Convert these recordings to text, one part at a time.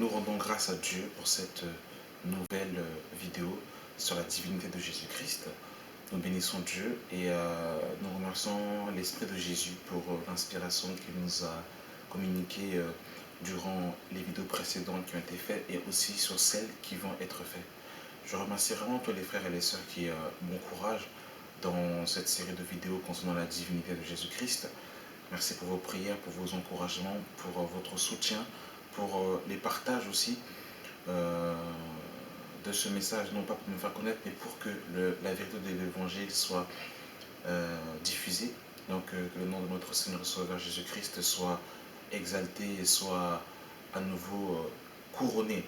Nous rendons grâce à Dieu pour cette nouvelle vidéo sur la divinité de Jésus-Christ. Nous bénissons Dieu et nous remercions l'Esprit de Jésus pour l'inspiration qu'il nous a communiquée durant les vidéos précédentes qui ont été faites et aussi sur celles qui vont être faites. Je remercie vraiment tous les frères et les sœurs qui m'encouragent dans cette série de vidéos concernant la divinité de Jésus-Christ. Merci pour vos prières, pour vos encouragements, pour votre soutien, pour les partages aussi de ce message, non pas pour me faire connaître, mais pour que la vérité de l'Évangile soit diffusée. Donc que le nom de notre Seigneur et Sauveur Jésus-Christ soit exalté et soit à nouveau couronné.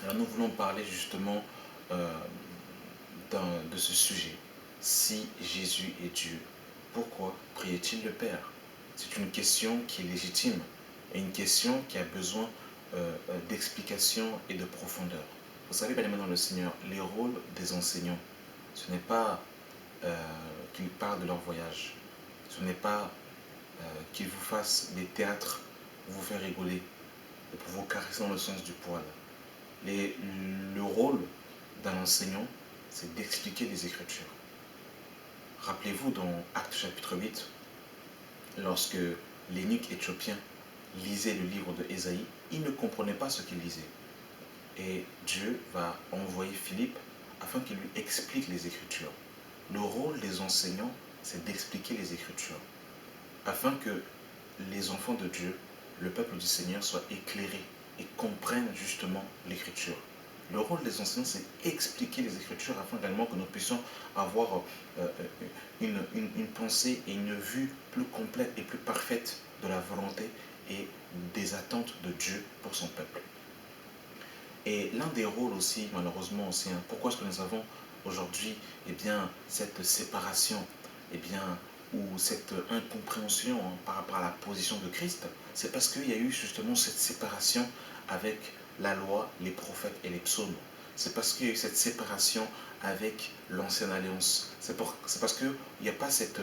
Alors nous voulons parler justement de ce sujet. Si Jésus est Dieu, pourquoi priait-il le Père? C'est une question qui est légitime et une question qui a besoin d'explication et de profondeur. Vous savez, bien aimés dans le Seigneur, les rôles des enseignants, ce n'est pas qu'ils parlent de leur voyage, ce n'est pas qu'ils vous fassent des théâtres pour vous faire rigoler et pour vous caresser dans le sens du poil. Le rôle d'un enseignant, c'est d'expliquer les Écritures. Rappelez-vous dans Actes chapitre 8, lorsque l'eunuque éthiopien lisait le livre de Ésaïe, il ne comprenait pas ce qu'il lisait. Et Dieu va envoyer Philippe afin qu'il lui explique les Écritures. Le rôle des enseignants, c'est d'expliquer les Écritures, afin que les enfants de Dieu, le peuple du Seigneur, soient éclairés et comprennent justement l'Écriture. Le rôle des enseignants, c'est expliquer les Écritures afin également que nous puissions avoir une pensée et une vue plus complète et plus parfaite de la volonté et des attentes de Dieu pour son peuple. Et l'un des rôles aussi, malheureusement aussi, pourquoi est-ce que nous avons aujourd'hui cette séparation ou cette incompréhension par rapport à la position de Christ? C'est parce qu'il y a eu justement cette séparation avec la loi, les prophètes et les psaumes. C'est parce qu'il y a eu cette séparation avec l'ancienne alliance. C'est parce qu'il n'y a pas cette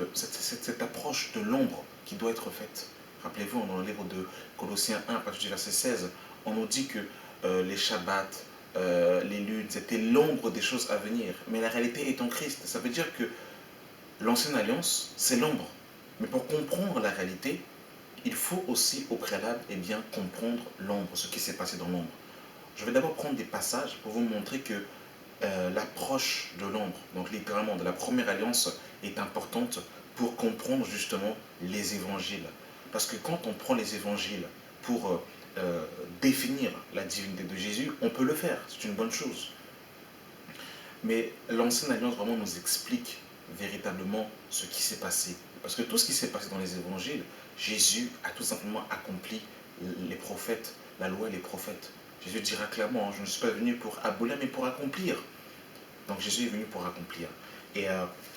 approche de l'ombre qui doit être faite. Rappelez-vous, dans le livre de Colossiens 1, à partir du verset 16, on nous dit que les Shabbats, les lunes, c'était l'ombre des choses à venir. Mais la réalité est en Christ. Ça veut dire que l'ancienne alliance, c'est l'ombre. Mais pour comprendre la réalité, il faut aussi au préalable comprendre l'ombre, ce qui s'est passé dans l'ombre. Je vais d'abord prendre des passages pour vous montrer que l'approche de l'ombre, donc littéralement de la première alliance, est importante pour comprendre justement les évangiles. Parce que quand on prend les évangiles pour définir la divinité de Jésus, on peut le faire, c'est une bonne chose. Mais l'ancienne alliance vraiment nous explique véritablement ce qui s'est passé. Parce que tout ce qui s'est passé dans les évangiles, Jésus a tout simplement accompli les prophètes, la loi et les prophètes. Jésus dira clairement, je ne suis pas venu pour abolir, mais pour accomplir. Donc Jésus est venu pour accomplir. Et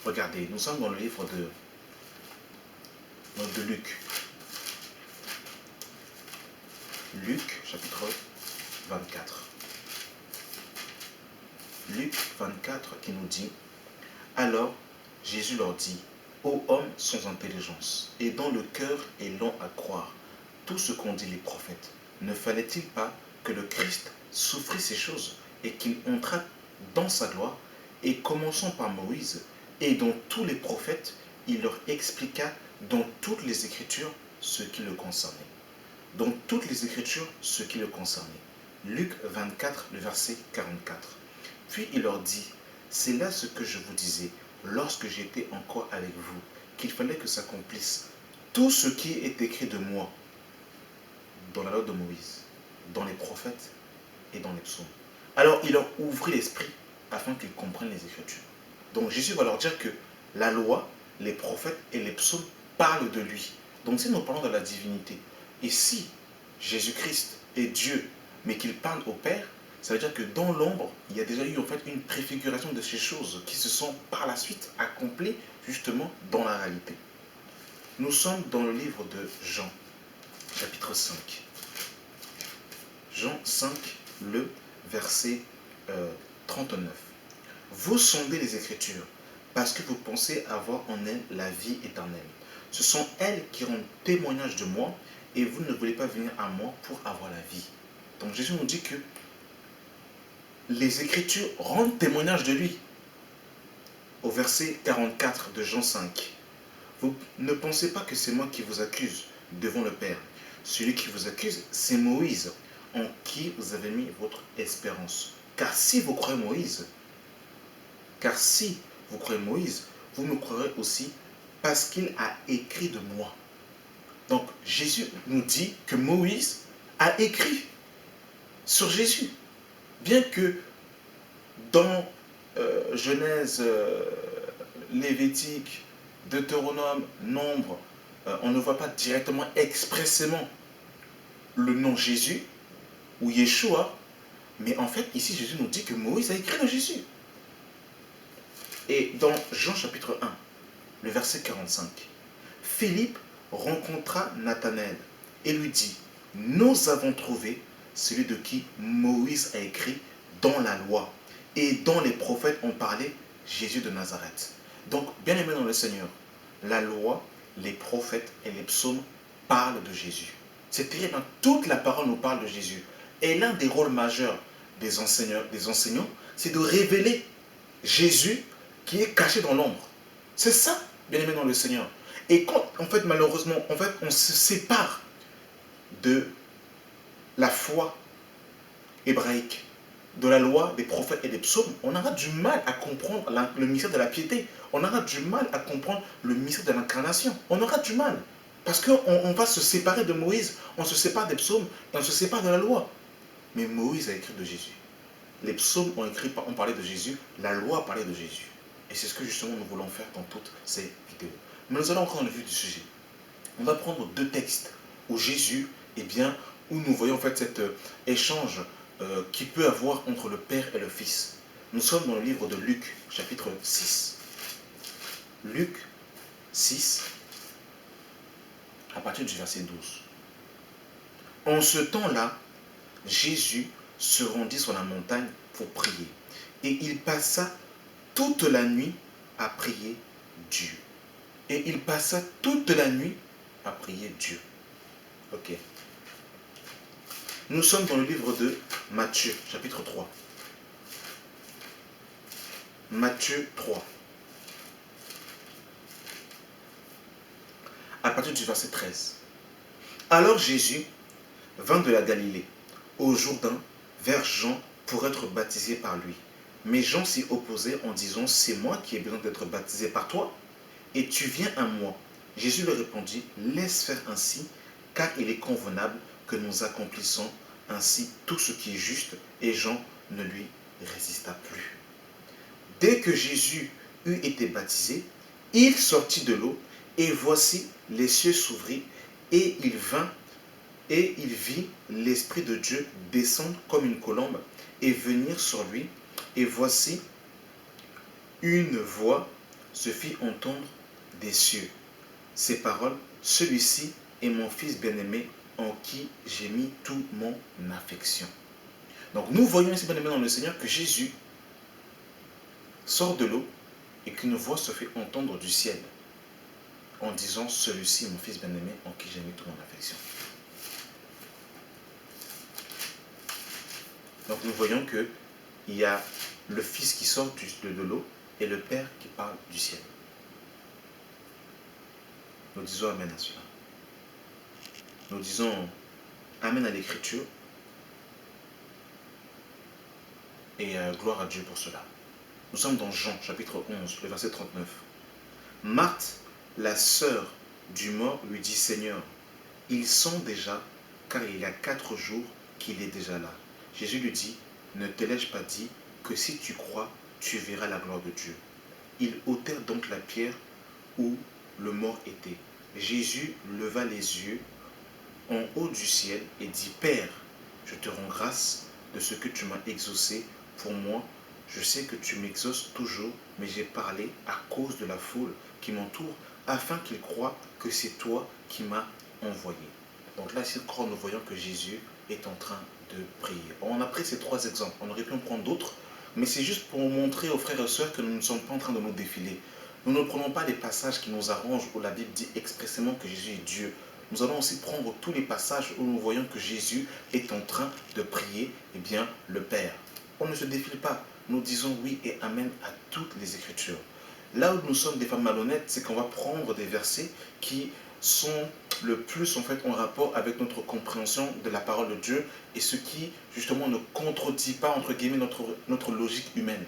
regardez, nous sommes dans le livre de Luc. Luc, chapitre 24. Luc 24 qui nous dit, alors Jésus leur dit, ô hommes sans intelligence, et dont le cœur est lent à croire tout ce qu'ont dit les prophètes, ne fallait-il pas que le Christ souffrit ces choses et qu'il entra dans sa gloire? Et commençant par Moïse et dans tous les prophètes, il leur expliqua dans toutes les Écritures ce qui le concernait. Dans toutes les Écritures ce qui le concernait. Luc 24, le verset 44. Puis il leur dit, c'est là ce que je vous disais lorsque j'étais encore avec vous, qu'il fallait que s'accomplisse tout ce qui est écrit de moi dans la loi de Moïse, dans les prophètes et dans les psaumes. Alors il leur ouvrit l'esprit afin qu'ils comprennent les Écritures. Donc Jésus va leur dire que la loi, les prophètes et les psaumes parlent de lui. Donc si nous parlons de la divinité, et si Jésus-Christ est Dieu, mais qu'il parle au Père, ça veut dire que dans l'ombre, il y a déjà eu en fait une préfiguration de ces choses qui se sont par la suite accomplies justement dans la réalité. Nous sommes dans le livre de Jean, chapitre 5. Jean 5, le verset 39. Vous sondez les Écritures parce que vous pensez avoir en elles la vie éternelle. Ce sont elles qui rendent témoignage de moi et vous ne voulez pas venir à moi pour avoir la vie. Donc Jésus nous dit que les Écritures rendent témoignage de lui. Au verset 44 de Jean 5. Vous ne pensez pas que c'est moi qui vous accuse devant le Père. Celui qui vous accuse, c'est Moïse, en qui vous avez mis votre espérance. Car si vous croyez Moïse, vous me croirez aussi parce qu'il a écrit de moi. Donc Jésus nous dit que Moïse a écrit sur Jésus. Bien que dans Genèse, Lévitique, Deutéronome, Nombre, on ne voit pas directement, expressément le nom Jésus ou Yeshua, mais en fait, ici, Jésus nous dit que Moïse a écrit de Jésus. Et dans Jean chapitre 1, le verset 45, Philippe rencontra Nathanaël et lui dit, nous avons trouvé celui de qui Moïse a écrit dans la loi et dont les prophètes ont parlé, Jésus de Nazareth. Donc, bien aimé dans le Seigneur, la loi, les prophètes et les psaumes parlent de Jésus. C'est terrible, hein? Toute la parole nous parle de Jésus. Et l'un des rôles majeurs des enseignants, c'est de révéler Jésus qui est caché dans l'ombre. C'est ça, bien aimé dans le Seigneur. Et quand, en fait, malheureusement, on se sépare de la foi hébraïque, de la loi, des prophètes et des psaumes, on aura du mal à comprendre le mystère de la piété. On aura du mal à comprendre le mystère de l'incarnation. On aura du mal. Parce qu'on va se séparer de Moïse, on se sépare des psaumes et on se sépare de la loi. Mais Moïse a écrit de Jésus. Les psaumes ont parlé de Jésus, la loi a parlé de Jésus. Et c'est ce que justement nous voulons faire dans toutes ces vidéos. Mais nous allons encore dans le vif du sujet. On va prendre deux textes où Jésus, où nous voyons en fait cet échange qui peut avoir entre le Père et le Fils. Nous sommes dans le livre de Luc, chapitre 6. Luc 6, à partir du verset 12. En ce temps-là, Jésus se rendit sur la montagne pour prier. Et il passa toute la nuit à prier Dieu. Et il passa toute la nuit à prier Dieu. Ok. Nous sommes dans le livre de Matthieu, chapitre 3. Matthieu 3. À partir du verset 13. Alors Jésus vint de la Galilée, au Jourdain, vers Jean, pour être baptisé par lui. Mais Jean s'y opposait en disant, c'est moi qui ai besoin d'être baptisé par toi, et tu viens à moi. Jésus lui répondit, laisse faire ainsi, car il est convenable que nous accomplissions ainsi tout ce qui est juste, et Jean ne lui résista plus. Dès que Jésus eut été baptisé, il sortit de l'eau, et voici les cieux s'ouvrirent, et il vit l'Esprit de Dieu descendre comme une colombe et venir sur lui, et voici une voix se fit entendre des cieux. Ces paroles, celui-ci est mon fils bien-aimé en qui j'ai mis toute mon affection. Donc nous voyons ici, bien-aimé dans le Seigneur, que Jésus sort de l'eau et qu'une voix se fait entendre du ciel en disant, celui-ci est mon fils bien-aimé en qui j'ai mis toute mon affection. Donc nous voyons qu'il y a le Fils qui sort de l'eau et le Père qui parle du ciel. Nous disons Amen à cela. Nous disons Amen à l'Écriture et gloire à Dieu pour cela. Nous sommes dans Jean, chapitre 11, le verset 39. Marthe, la sœur du mort, lui dit, Seigneur, ils sont déjà, car il y a 4 jours qu'il est déjà là. Jésus lui dit, ne te l'ai-je pas dit que si tu crois, tu verras la gloire de Dieu. Ils ôtèrent donc la pierre où le mort était. Jésus leva les yeux en haut du ciel et dit, Père, je te rends grâce de ce que tu m'as exaucé. Pour moi, je sais que tu m'exauces toujours, mais j'ai parlé à cause de la foule qui m'entoure, afin qu'ils croient que c'est toi qui m'as envoyé. Donc là, ici, nous voyons que Jésus est en train de prier. On a pris ces 3 exemples. On aurait pu en prendre d'autres, mais c'est juste pour montrer aux frères et sœurs que nous ne sommes pas en train de nous défiler. Nous ne prenons pas les passages qui nous arrangent où la Bible dit expressément que Jésus est Dieu. nous allons aussi prendre tous les passages où nous voyons que Jésus est en train de prier le Père. On ne se défile pas. Nous disons oui et amen à toutes les Écritures. Là où nous sommes des femmes malhonnêtes, c'est qu'on va prendre des versets qui sont le plus en rapport avec notre compréhension de la parole de Dieu et ce qui justement ne contredit pas entre guillemets notre logique humaine.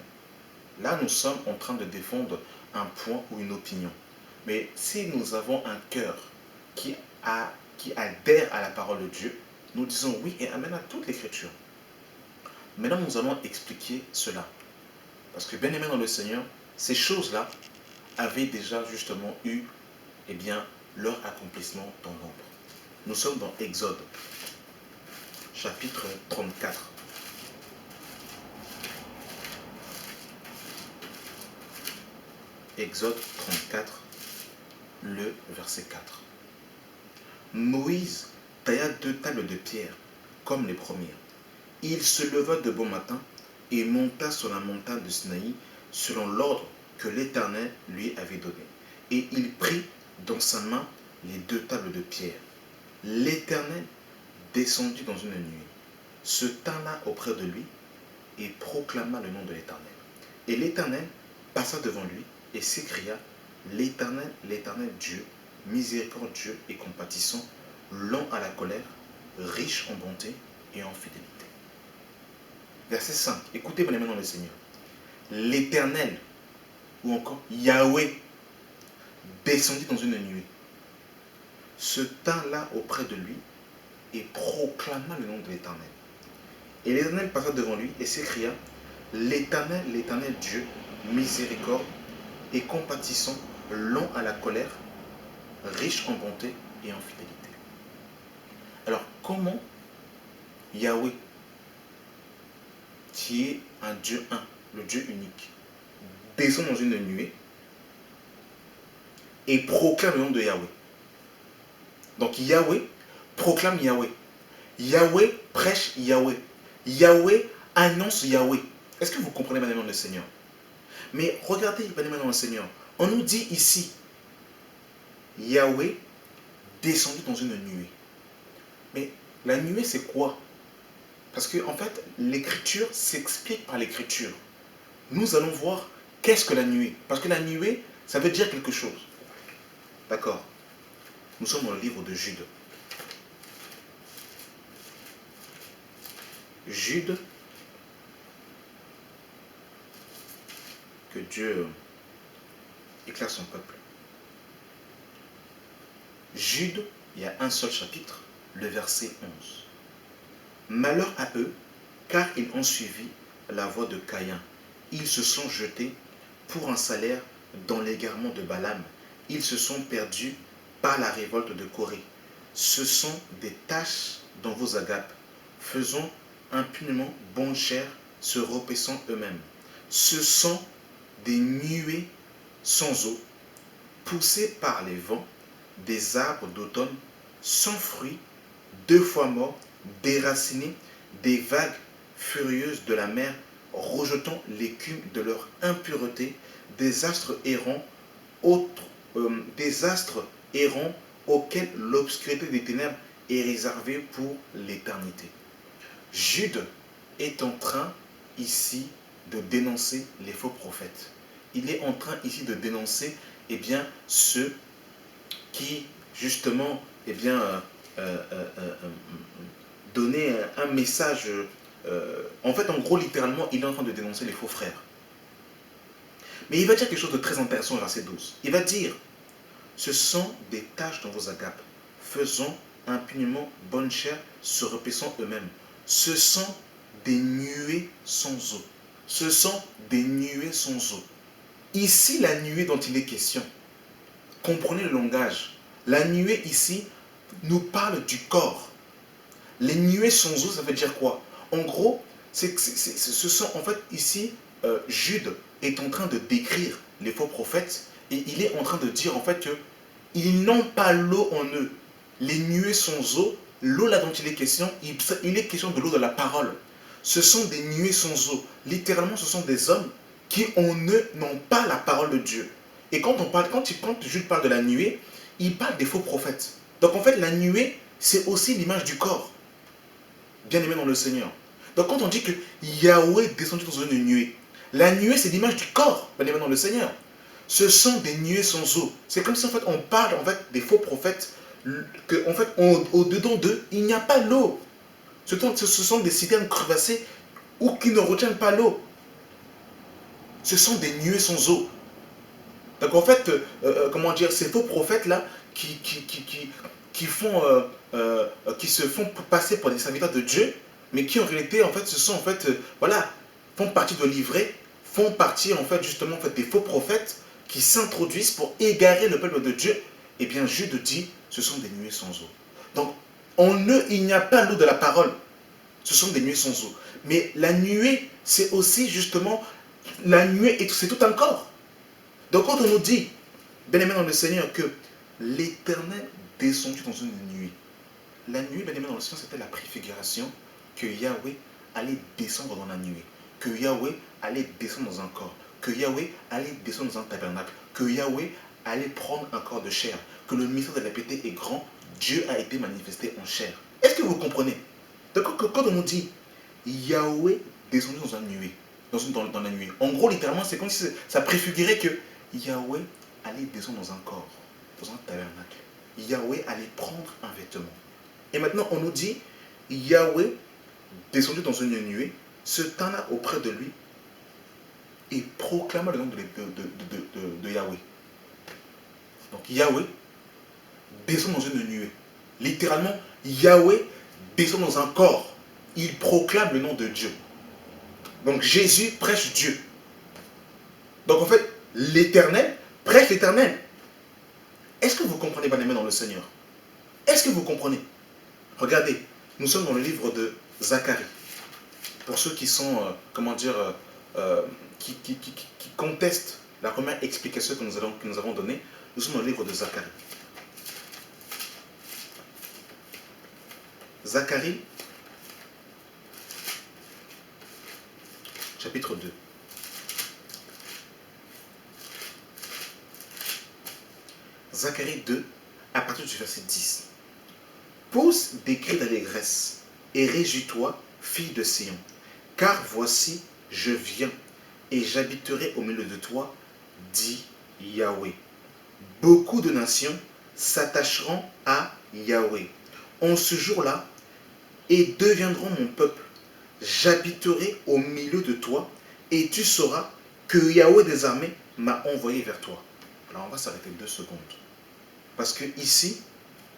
Là, nous sommes en train de défendre un point ou une opinion. Mais si nous avons un cœur qui adhère à la parole de Dieu, nous disons oui et amen à toute l'Écriture. Maintenant, nous allons expliquer cela. Parce que bien aimé dans le Seigneur, ces choses-là avaient déjà justement eu leur accomplissement dans l'ombre. Nous sommes dans Exode, chapitre 34. Exode 34, le verset 4. Moïse tailla 2 tables de pierre, comme les premières. Il se leva de bon matin et monta sur la montagne de Sinaï, selon l'ordre que l'Éternel lui avait donné. Et il prit dans sa main les 2 tables de pierre. L'Éternel descendit dans une nuée, se tint là auprès de lui et proclama le nom de l'Éternel. Et l'Éternel passa devant lui et s'écria: l'Éternel, l'Éternel Dieu, miséricordieux et compatissant, lent à la colère, riche en bonté et en fidélité. Verset 5. Écoutez bien dans le Seigneur. L'Éternel, ou encore Yahweh, descendit dans une nuée, se tint là auprès de lui et proclama le nom de l'Éternel. Et l'Éternel passa devant lui et s'écria: l'Éternel, l'Éternel Dieu, miséricorde et compatissant, lent à la colère, riche en bonté et en fidélité. Alors, comment Yahweh, qui est un Dieu un, le Dieu unique, descend dans une nuée et proclame le nom de Yahweh? Donc Yahweh proclame Yahweh. Yahweh prêche Yahweh. Yahweh annonce Yahweh. Est-ce que vous comprenez maintenant le Seigneur? Mais regardez maintenant le Seigneur. On nous dit ici, Yahweh descendu dans une nuée. Mais la nuée, c'est quoi? Parce que en fait, l'écriture s'explique par l'écriture. Nous allons voir qu'est-ce que la nuée. Parce que la nuée, ça veut dire quelque chose. D'accord? Nous sommes dans le livre de Jude. Jude, que Dieu éclaire son peuple. Jude, il y a un seul chapitre, le verset 11. Malheur à eux, car ils ont suivi la voie de Caïn. Ils se sont jetés pour un salaire dans l'égarement de Balaam. Ils se sont perdus par la révolte de Corée. Ce sont des taches dans vos agapes, faisant impunément bonne chère, se repaissant eux-mêmes. Ce sont des nuées sans eau, poussées par les vents, des arbres d'automne sans fruits, 2 fois morts, déracinés, des vagues furieuses de la mer, rejetant l'écume de leur impureté, des astres errants, auxquels l'obscurité des ténèbres est réservée pour l'éternité. Jude est en train ici de dénoncer les faux prophètes. Il est en train ici de dénoncer ceux qui justement donnaient un message. En fait, en gros, littéralement, il est en train de dénoncer les faux frères. Mais il va dire quelque chose de très intéressant au verset 12. Il va dire: ce sont des taches dans vos agapes, faisant impunément bonne chère, se repaissant eux-mêmes. Ce sont des nuées sans eau. Ce sont des nuées sans eau. Ici, la nuée dont il est question, comprenez le langage. La nuée ici nous parle du corps. Les nuées sans eau, ça veut dire quoi? En gros, ce sont en fait ici, Jude est en train de décrire les faux prophètes et il est en train de dire en fait que ils n'ont pas l'eau en eux. Les nuées sans eau, l'eau là dont il est question, il est question de l'eau de la parole. Ce sont des nuées sans eau. Littéralement, ce sont des hommes qui en eux n'ont pas la parole de Dieu. Et quand Jude parle de la nuée, il parle des faux prophètes. Donc en fait, la nuée, c'est aussi l'image du corps, bien aimé dans le Seigneur. Donc quand on dit que Yahweh descendu dans une nuée, la nuée, c'est l'image du corps, bien aimé dans le Seigneur. Ce sont des nuées sans eau. C'est comme si en fait on parle en fait des faux prophètes que en fait au-dedans d'eux, il n'y a pas l'eau. Ce sont des citernes crevassées ou qui ne retiennent pas l'eau. Ce sont des nuées sans eau. Donc en fait, comment dire, ces faux prophètes-là qui font, qui se font passer pour des serviteurs de Dieu, mais qui en réalité, en fait, ce sont en fait, voilà, font partie de l'ivrée, font partie en fait justement en fait, des faux prophètes qui s'introduisent pour égarer le peuple de Dieu. Eh bien, Jude dit, ce sont des nuées sans eau. Donc, il n'y a pas l'eau de la parole. Ce sont des nuées sans eau. Mais la nuée, c'est aussi justement, la nuée, c'est tout un corps. Donc quand on nous dit, bien aimé dans le Seigneur, que l'Éternel descendu dans une nuée, la nuée, bien aimé dans le Seigneur, c'était la préfiguration que Yahweh allait descendre dans la nuée, que Yahweh allait descendre dans un corps, que Yahweh allait descendre dans un tabernacle, que Yahweh allait prendre un corps de chair, que le mystère de la piété est grand, Dieu a été manifesté en chair. Est-ce que vous comprenez? Donc quand on nous dit Yahweh descendu dans une nuée, dans la nuée, en gros, littéralement, c'est comme si ça préfigurait que Yahweh allait descendre dans un corps, dans un tabernacle. Yahweh allait prendre un vêtement. Et maintenant, on nous dit, Yahweh, descendu dans une nuée, se tint auprès de lui et proclama le nom de Yahweh. Donc Yahweh descend dans une nuée. Littéralement, Yahweh descend dans un corps. Il proclame le nom de Dieu. Donc Jésus prêche Dieu. Donc en fait, l'Éternel prêche l'Éternel. Est-ce que vous comprenez, bien aimé dans le Seigneur? Est-ce que vous comprenez? Regardez, nous sommes dans le livre de Zacharie. Pour ceux qui sont, comment dire, qui contestent la première explication que nous avons donnée, nous sommes dans le livre de Zacharie. Zacharie, chapitre 2. Zacharie 2, à partir du verset 10. Pousse des cris d'allégresse et réjouis-toi, fille de Sion, car voici, je viens et j'habiterai au milieu de toi, dit Yahweh. Beaucoup de nations s'attacheront à Yahweh en ce jour-là et deviendront mon peuple. J'habiterai au milieu de toi et tu sauras que Yahweh des armées m'a envoyé vers toi. Alors on va s'arrêter 2 secondes. Parce que ici,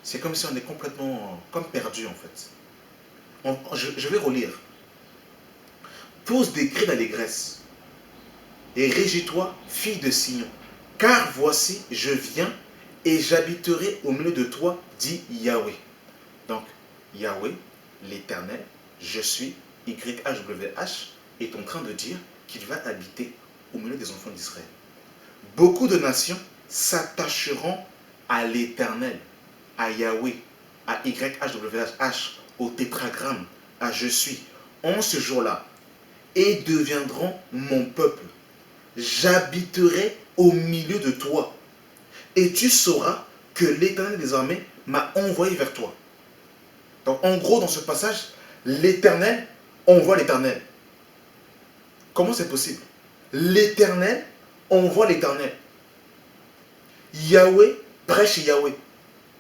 c'est comme si on est complètement comme perdu en fait. Je vais relire. Pose des cris d'allégresse et réjouis-toi, fille de Sion, car voici, je viens et j'habiterai au milieu de toi, dit Yahweh. Donc, Yahweh, l'Éternel, je suis, YHWH, est en train de dire qu'il va habiter au milieu des enfants d'Israël. Beaucoup de nations s'attacheront à l'Éternel, à Yahweh, à YHWH, au tétragramme, à je suis, en ce jour-là, et deviendront mon peuple. J'habiterai au milieu de toi, et tu sauras que l'Éternel des armées m'a envoyé vers toi. Donc en gros, dans ce passage, l'Éternel envoie l'Éternel. Comment c'est possible? L'Éternel envoie l'Éternel. Yahweh prêche Yahweh.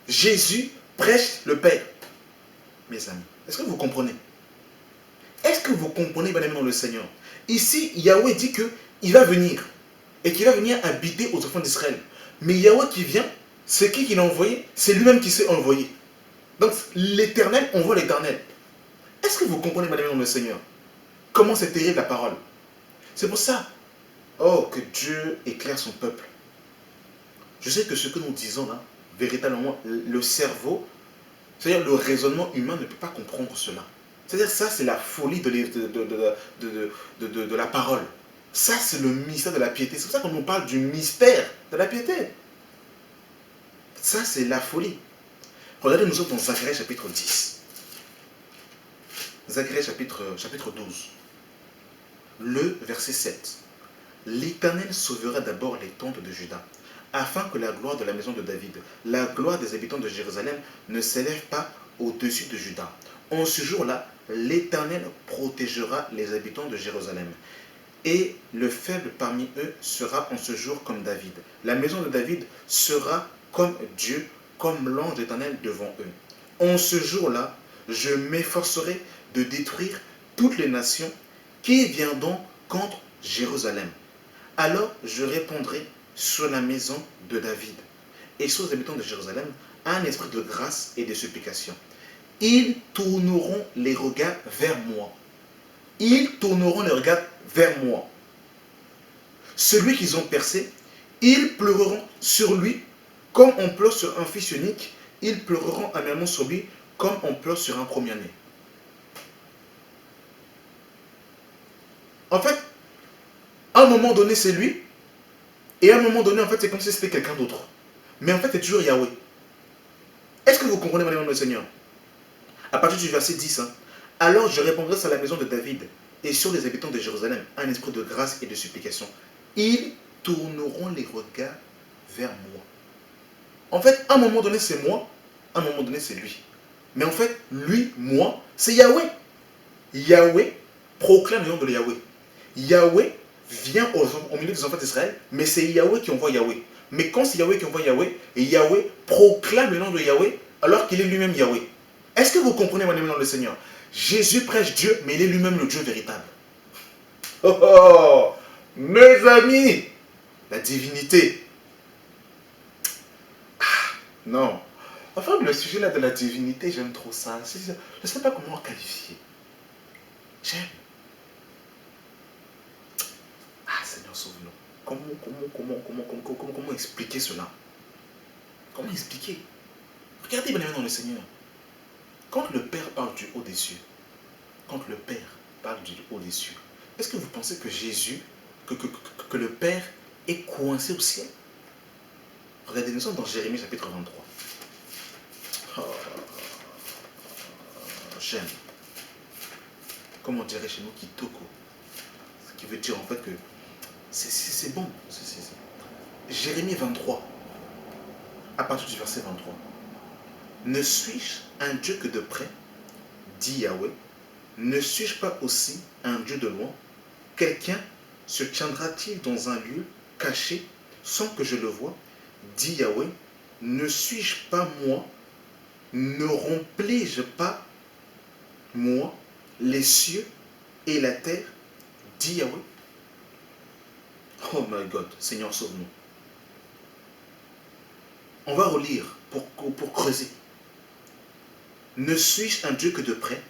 Jésus prêche le Père. Mes amis, est-ce que vous comprenez? Est-ce que vous comprenez, bien aimé dans le Seigneur? Ici, Yahweh dit qu'il va venir. Et qu'il va venir habiter aux enfants d'Israël. Mais Yahweh qui vient, c'est qui l'a envoyé? C'est lui-même qui s'est envoyé. Donc l'Éternel envoie l'Éternel. Est-ce que vous comprenez, bien aimé dans le Seigneur? Comment c'est terrible la parole? C'est pour ça, oh, que Dieu éclaire son peuple. Je sais que ce que nous disons là, véritablement, le cerveau, c'est-à-dire le raisonnement humain ne peut pas comprendre cela. C'est-à-dire ça, c'est la folie de la parole. Ça, c'est le mystère de la piété. C'est pour ça qu'on nous parle du mystère de la piété. Ça, c'est la folie. Regardez, nous sommes dans Zacharie chapitre 10. Zacharie chapitre 12. Le verset 7. L'Éternel sauvera d'abord les tentes de Juda, afin que la gloire de la maison de David, la gloire des habitants de Jérusalem, ne s'élève pas au-dessus de Juda. En ce jour-là, l'Éternel protégera les habitants de Jérusalem. Et le faible parmi eux sera en ce jour comme David. La maison de David sera comme Dieu, comme l'ange d'Éternel devant eux. En ce jour-là, je m'efforcerai de détruire toutes les nations qui viendront contre Jérusalem. Alors je répondrai sur la maison de David et sur les habitants de Jérusalem un esprit de grâce et de supplication. Ils tourneront les regards vers moi. Ils tourneront les regards vers moi. Celui qu'ils ont percé, ils pleureront sur lui comme on pleure sur un fils unique. Ils pleureront amèrement sur lui comme on pleure sur un premier-né. En fait, à un moment donné, c'est lui. Et à un moment donné, en fait, c'est comme si c'était quelqu'un d'autre. Mais en fait, c'est toujours Yahweh. Est-ce que vous comprenez, madame le Seigneur? À partir du verset 10, hein, alors je répondrai sur la maison de David et sur les habitants de Jérusalem un esprit de grâce et de supplication. Ils tourneront les regards vers moi. En fait, à un moment donné, c'est moi, à un moment donné, c'est lui. Mais en fait, lui, moi, c'est Yahweh. Yahweh proclame le nom de Yahweh. Yahweh vient au milieu des enfants d'Israël, mais c'est Yahweh qui envoie Yahweh. Mais quand c'est Yahweh qui envoie Yahweh, et Yahweh proclame le nom de Yahweh alors qu'il est lui-même Yahweh. Est-ce que vous comprenez, mon ami, dans le Seigneur? Jésus prêche Dieu, mais il est lui-même le Dieu véritable. Oh, oh, mes amis, la divinité. Non. Enfin, le sujet là de la divinité, j'aime trop ça. Je ne sais pas comment qualifier. J'aime. Ah, Seigneur, sauve-nous. Comment expliquer cela? Comment expliquer? Regardez bien dans le Seigneur. Quand le Père parle du haut des cieux, quand le Père parle du haut des cieux, est-ce que vous pensez que Jésus, que le Père est coincé au ciel? Regardez, nous sommes dans Jérémie chapitre 23. Oh, j'aime. Comme on dirait chez nous, Kitoko. Ce qui veut dire en fait que c'est bon. Jérémie 23, à partir du verset 23. Ne suis-je un Dieu que de près, dit Yahweh? Ne suis-je pas aussi un Dieu de loin? Quelqu'un se tiendra-t-il dans un lieu caché sans que je le voie? Dit Yahweh. Ne suis-je pas moi? Ne remplis-je pas, moi, les cieux et la terre? Dit Yahweh. Oh my God, Seigneur, sauve-nous. On va relire pour creuser. Ne suis-je un Dieu que de près,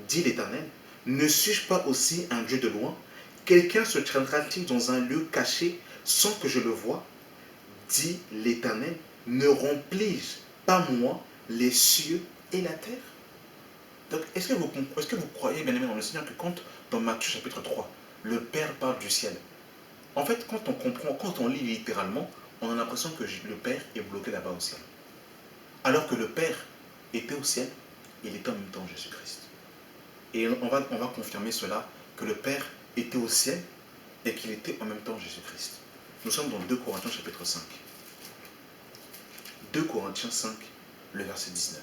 dit l'Éternel? Ne suis-je pas aussi un Dieu de loin? Quelqu'un se tiendra-t-il dans un lieu caché sans que je le voie? Dit l'Éternel. Ne remplis-je pas moi les cieux et la terre? Donc, est-ce que vous croyez, bien aimé dans le Seigneur, que quand, dans Matthieu chapitre 3, le Père parle du ciel, en fait, quand on comprend, quand on lit littéralement, on a l'impression que le Père est bloqué là-bas au ciel. Alors que le Père était au ciel, il était en même temps Jésus-Christ. Et on va confirmer cela, que le Père était au ciel et qu'il était en même temps Jésus-Christ. Nous sommes dans 2 Corinthiens chapitre 5. 2 Corinthiens 5, le verset 19.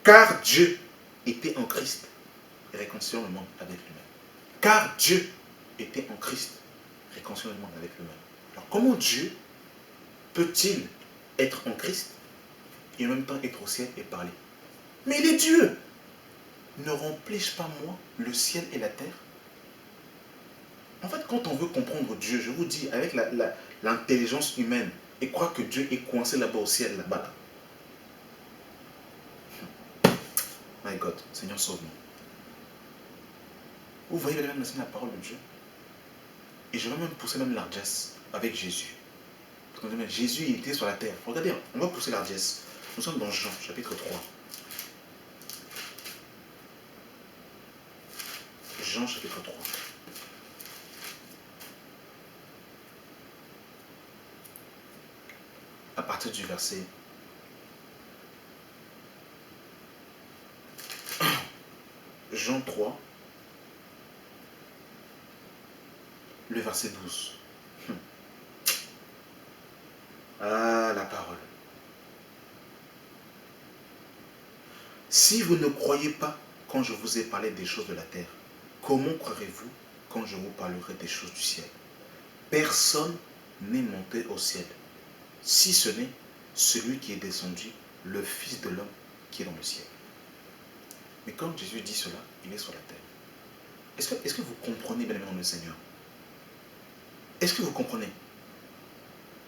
Car Dieu était en Christ, réconciliant le monde avec lui-même. Car Dieu était en Christ, réconciliant le monde avec lui-même. Alors comment Dieu peut-il être en Christ et en même temps être au ciel et parler? Mais il est Dieu. Ne remplis-je pas moi le ciel et la terre? En fait, quand on veut comprendre Dieu, je vous dis, avec l'intelligence humaine, et croire que Dieu est coincé là-bas au ciel, là-bas. Là. My God, Seigneur, sauve-nous. Vous voyez même la parole de Dieu. Et je vais même pousser même l'argesse avec Jésus. Jésus, il était sur la terre. Regardez, on va pousser l'argesse. Nous sommes dans Jean, chapitre 3. Jean, chapitre 3. À partir du verset Jean 3, le verset 12. Ah, la parole. Si vous ne croyez pas quand je vous ai parlé des choses de la terre, comment croirez-vous quand je vous parlerai des choses du ciel? Personne n'est monté au ciel, si ce n'est celui qui est descendu, le Fils de l'homme qui est dans le ciel. Mais quand Jésus dit cela, il est sur la terre. Est-ce que vous comprenez bien le Seigneur? Est-ce que vous comprenez?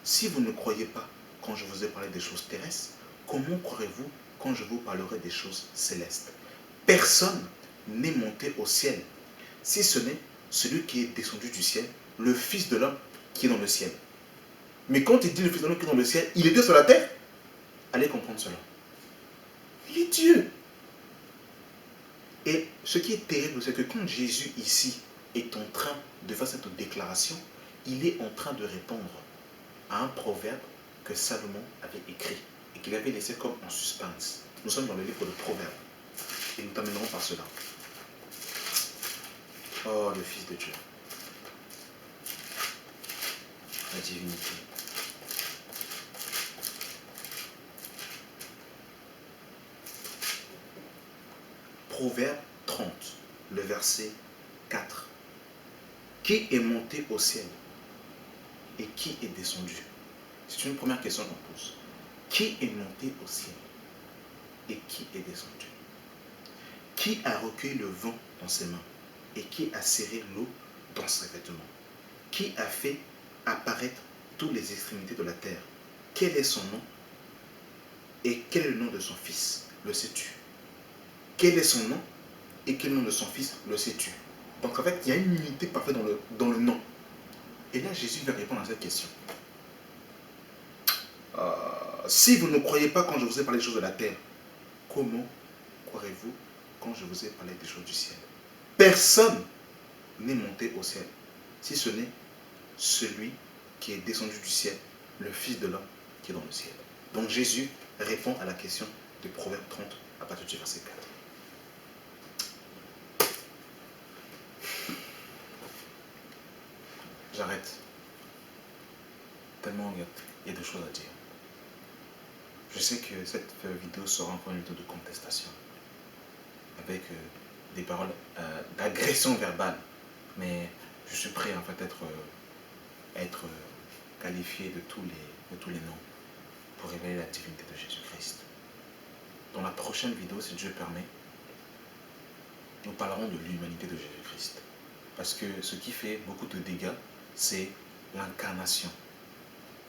Si vous ne croyez pas quand je vous ai parlé des choses terrestres, comment croirez-vous quand je vous parlerai des choses célestes? Personne n'est monté au ciel, si ce n'est celui qui est descendu du ciel, le Fils de l'homme qui est dans le ciel. Mais quand il dit le Fils de l'homme qui est dans le ciel, il était sur la terre. Allez comprendre cela. Il est Dieu. Et ce qui est terrible, c'est que quand Jésus ici est en train de faire cette déclaration, il est en train de répondre à un proverbe que Salomon avait écrit et qu'il avait laissé comme en suspense. Nous sommes dans le livre de Proverbes et nous terminerons par cela. Oh, le Fils de Dieu, la divinité. Proverbe 30, le verset 4. Qui est monté au ciel et qui est descendu? C'est une première question qu'on pose. Qui est monté au ciel et qui est descendu? Qui a recueilli le vent dans ses mains et qui a serré l'eau dans ses vêtements? Qui a fait apparaître toutes les extrémités de la terre? Quel est son nom et quel est le nom de son fils? Le sais-tu? Quel est son nom et quel est le nom de son fils? Le sais-tu? Donc en fait, il y a une unité parfaite dans le nom. Et là, Jésus va répondre à cette question. Si vous ne croyez pas quand je vous ai parlé des choses de la terre, comment croirez-vous quand je vous ai parlé des choses du ciel? Personne n'est monté au ciel, si ce n'est celui qui est descendu du ciel, le Fils de l'homme qui est dans le ciel. Donc Jésus répond à la question de Proverbe 30 à partir du verset 4. J'arrête. Tellement il y a de choses à dire. Je sais que cette vidéo sera encore une vidéo de contestation, avec des paroles d'agression verbale. Mais je suis prêt en fait à être qualifié de tous les noms pour révéler la divinité de Jésus-Christ. Dans la prochaine vidéo, si Dieu permet, nous parlerons de l'humanité de Jésus-Christ. Parce que ce qui fait beaucoup de dégâts, c'est l'incarnation.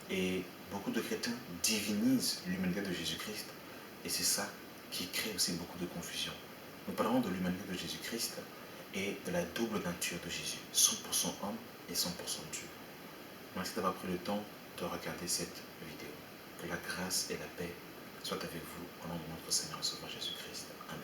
Et beaucoup de chrétiens divinisent l'humanité de Jésus-Christ. Et c'est ça qui crée aussi beaucoup de confusion. Nous parlerons de l'humanité de Jésus-Christ et de la double nature de Jésus, 100% homme et 100% Dieu. Merci d'avoir pris le temps de regarder cette vidéo. Que la grâce et la paix soient avec vous au nom de notre Seigneur et Sauveur Jésus-Christ. Amen.